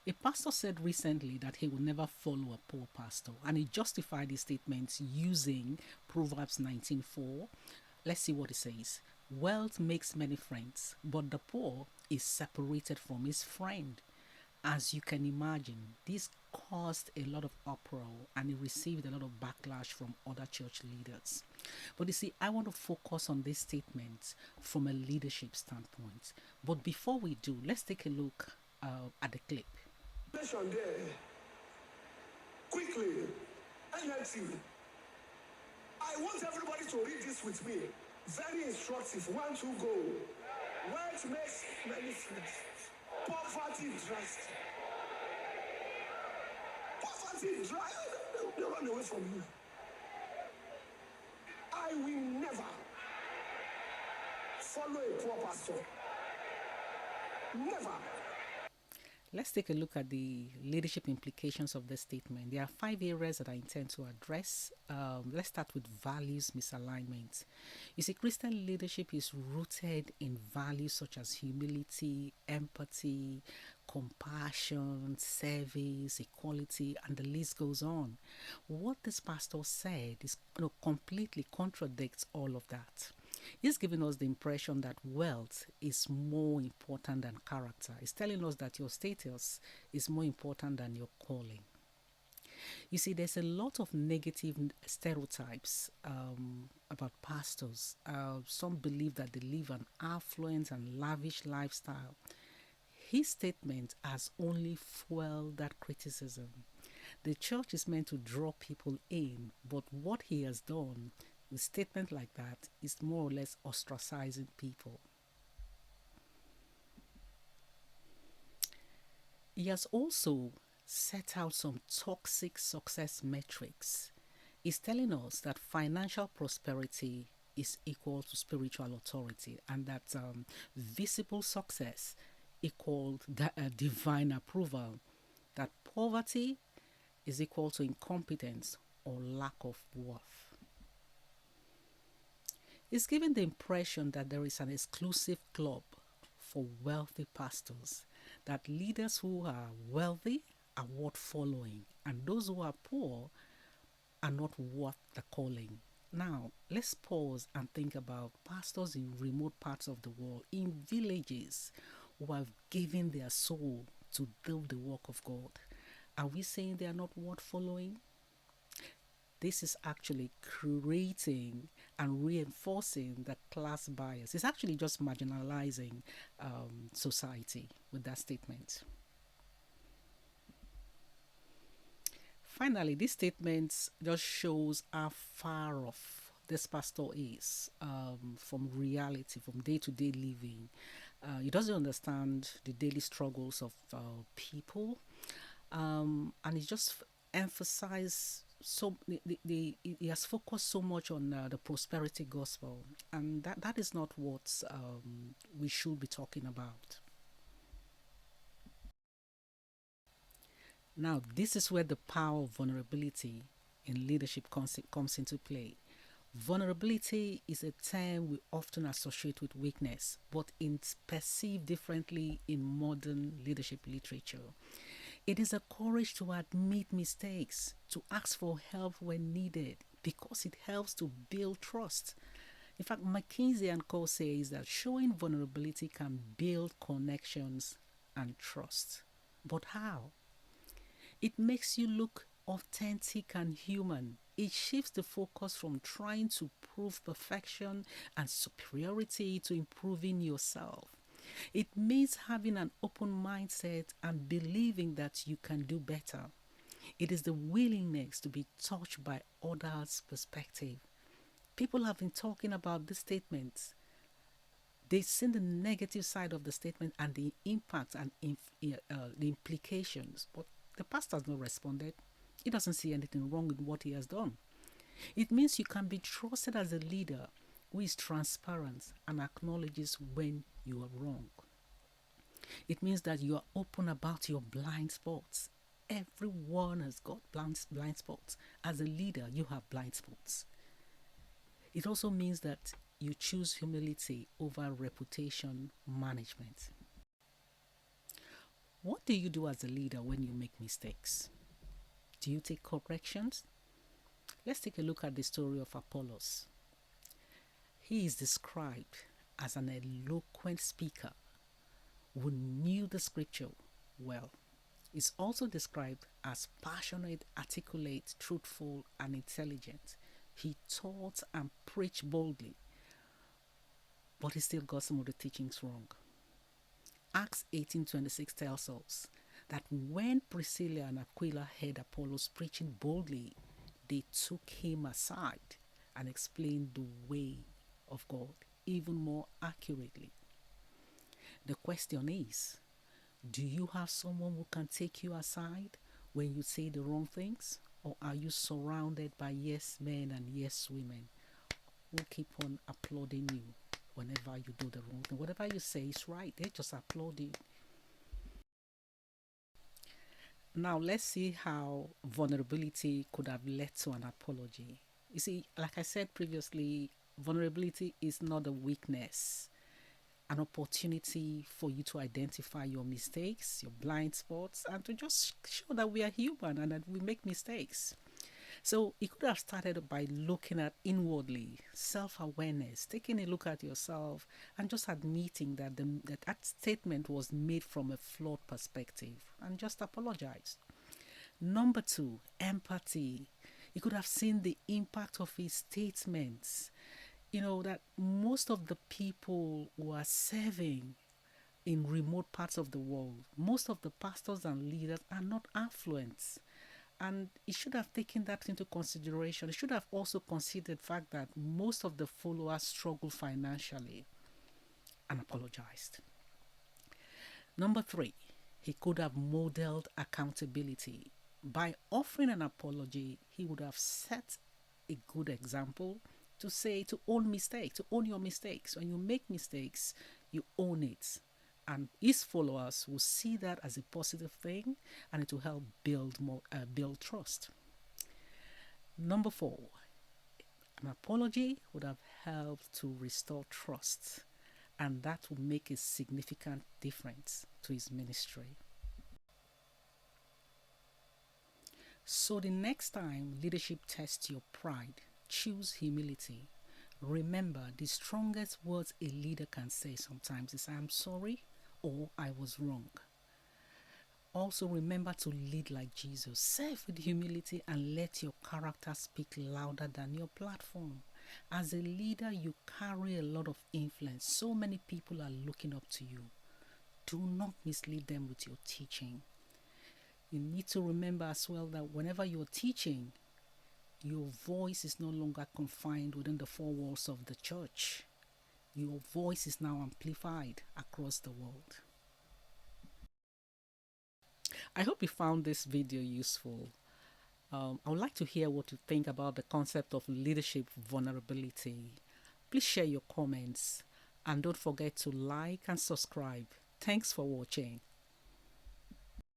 A pastor said recently that he will never follow a poor pastor, and he justified his statements using Proverbs 19:4. Let's see what it says. Wealth makes many friends, but the poor is separated from his friend. As you can imagine, this caused a lot of uproar and he received a lot of backlash from other church leaders. But you see, I want to focus on this statement from a leadership standpoint. But before we do, let's take a look at the clip. There. Quickly, NLT. I want everybody to read this with me. Very instructive. 1, 2, go. Wealth makes many friends. Poverty drives. Poverty drives. They run away from you. I will never follow a poor pastor. Never. Let's take a look at the leadership implications of this statement. There are 5 areas that I intend to address. Let's start with values misalignment. You see, Christian leadership is rooted in values such as humility, empathy, compassion, service, equality, and the list goes on. What this pastor said is completely contradicts all of that. He's giving us the impression that wealth is more important than character. He's telling us that your status is more important than your calling. You see, there's a lot of negative stereotypes about pastors. Some believe that they live an affluent and lavish lifestyle. His statement has only fueled that criticism. The church is meant to draw people in, but what he has done with statement like that is more or less ostracizing people. He has also set out some toxic success metrics. He's telling us that financial prosperity is equal to spiritual authority and that visible success equal divine approval, that poverty is equal to incompetence or lack of worth. It's given the impression that there is an exclusive club for wealthy pastors, that leaders who are wealthy are worth following, and those who are poor are not worth the calling. Now, let's pause and think about pastors in remote parts of the world, in villages, who have given their soul to do the work of God. Are we saying they are not worth following? This is actually creating and reinforcing the class bias. It's actually just marginalizing society with that statement. Finally, this statement just shows how far off this pastor is from reality, from day-to-day living. He doesn't understand the daily struggles of people, and he just emphasized he has focused so much on the prosperity gospel, and that is not what we should be talking about. Now, this is where the power of vulnerability in leadership comes into play. Vulnerability is a term we often associate with weakness, but it's perceived differently in modern leadership literature. It is a courage to admit mistakes, to ask for help when needed, because it helps to build trust. In fact, McKinsey and Co. says that showing vulnerability can build connections and trust. But how? It makes you look authentic and human. It shifts the focus from trying to prove perfection and superiority to improving yourself. It means having an open mindset and believing that you can do better. It is the willingness to be touched by others' perspective. People have been talking about this statement. They've seen the negative side of the statement and the impact and the implications, but the pastor has not responded. He doesn't see anything wrong with what he has done. It means you can be trusted as a leader who is transparent and acknowledges when you are wrong. It means that you are open about your blind spots. Everyone has got blind spots. As a leader, you have blind spots. It also means that you choose humility over reputation management. What do you do as a leader when you make mistakes? Do you take corrections? Let's take a look at the story of Apollos. He is described as an eloquent speaker who knew the scripture well. He's also described as passionate, articulate, truthful, and intelligent. He taught and preached boldly, but he still got some of the teachings wrong. Acts 18:26 tells us that when Priscilla and Aquila heard Apollos preaching boldly, they took him aside and explained the way of God even more accurately. The question is, do you have someone who can take you aside when you say the wrong things? Or are you surrounded by yes men and yes women who keep on applauding you whenever you do the wrong thing? Whatever you say is right, they just applaud you. Now, let's see how vulnerability could have led to an apology. You see, like I said previously, vulnerability is not a weakness, an opportunity for you to identify your mistakes, your blind spots, and to just show that we are human and that we make mistakes. So it could have started by looking at inwardly, self-awareness, taking a look at yourself, and just admitting that that statement was made from a flawed perspective, and just apologize. Number two, empathy. He could have seen the impact of his statements. You know, that most of the people who are serving in remote parts of the world, most of the pastors and leaders are not affluent. And he should have taken that into consideration. He should have also considered the fact that most of the followers struggle financially and apologized. Number three, he could have modeled accountability. By offering an apology, he would have set a good example to say, to own mistakes, to own your mistakes. When you make mistakes, you own it. And his followers will see that as a positive thing, and it will help build trust. Number four, an apology would have helped to restore trust, and that will make a significant difference to his ministry. So the next time leadership tests your pride, choose humility. Remember, the strongest words a leader can say sometimes is "I'm sorry" or "I was wrong." Also, remember to lead like Jesus. Serve with humility and let your character speak louder than your platform. As a leader, you carry a lot of influence. So many people are looking up to you. Do not mislead them with your teaching. You need to remember as well that whenever you're teaching, your voice is no longer confined within the four walls of the church. Your voice is now amplified across the world. I hope you found this video useful. I would like to hear what you think about the concept of leadership vulnerability. Please share your comments and don't forget to like and subscribe. Thanks for watching.